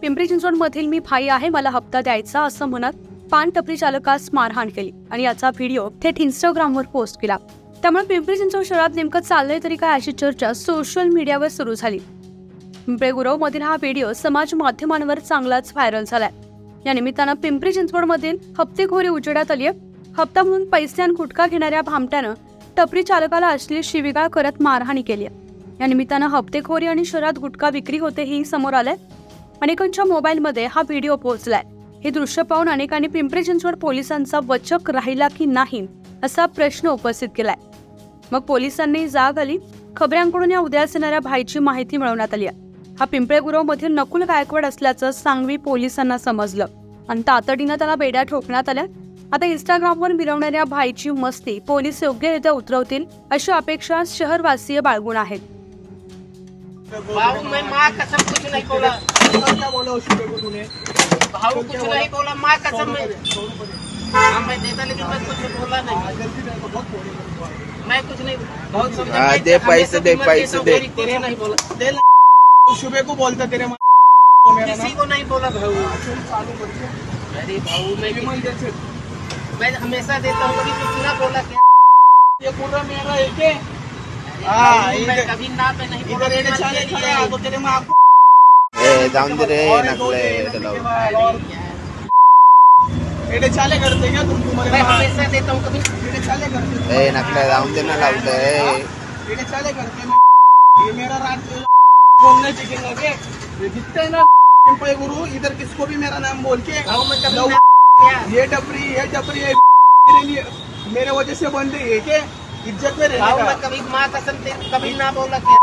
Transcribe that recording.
पिंपरी चिंचवड मधील मी भाई आहे, मला हप्ता द्यायचा असं म्हणत पान टपरी चालकास मारहाण केली आणि याचा व्हिडिओ थेट इंस्टाग्रामवर पोस्ट केला। त्यामुळे पिंपरी चिंचवड शहरात नेमकं चाललंय तरी काय अशी चर्चा सोशल मीडियावर सुरू झाली। पिंपरी गुरव मधील हा व्हिडिओ समाज माध्यमांवर चांगलाच व्हायरल झालाय। या निमित्तानं पिंपरी चिंचवड मधील हप्तेखोरी उजेडात आली आहे। हप्ता म्हणून पैसे आणि गुटखा घेणाऱ्या भामट्यानं टपरी चालकाला अश्लील शिवीगाळ करत मारहाणी केली आहे। या निमित्तानं हप्तेखोरी आणि शहरात गुटखा विक्री होते ही समोर आलंय। अनेकांच्या मोबाईलमध्ये हा व्हिडिओ पोहोचलाय। हे दृश्य पाहून अनेकांनी पिंपरी चिंचवड पोलिसांचा वचक राहिला की नाही असा प्रश्न उपस्थित केलाय। मग पोलिसांनी जाग आली। खबऱ्यांकडून या उदयास येणाऱ्या भाईची माहिती मिळवण्यात आली आहे। हा पिंपरी गुरव मधील नकुल गायकवाड असल्याचं सांगवी पोलिसांना समजलं आणि तातडीनं त्याला बेड्या ठोकण्यात आल्या। आता इंस्टाग्रामवर मिरवणाऱ्या भाईची मस्ती पोलीस योग्यरित्या उतरवतील अशी अपेक्षा शहरवासीय बाळगून आहेत। भाऊ मैं माँ कसम कुछ नहीं बोला। क्या बोला उस पे को तूने? भाऊ कुछ नहीं बोला, माँ कसम मैं देता लेकिन मैं कुछ बोला नहीं। मैं कुछ नहीं बहुत समझा। दे पैसे दे तेरे नहीं बोला। दे शुभे को बोलता तेरे किसी को नहीं बोला भाऊ। अरे भाऊ मैं हमेशा देता हूँ, कभी कुछ ना बोला क्या? ये पूरा मेरा है के? मैं कभी ना पे नहीं बोला। इधर चाले खड़ा तो तेरे माँ को जाऊन दे रे नकले एडे चाले करते क्या तुम? मैं हमेशा देता हूँ, कभी एडे चाले करते नकले जाऊन दे ना लावते एडे चाले करते। ये मेरा रात बोलने चिकेंगे के जितने ना पिंपरी गुरु इधर किसको भी मेरा नाम बोल के ये टपरी मेरे वजह से बंद है के इज्जत में रहने का। कभी माँ कसम कभी ना बोला क्या?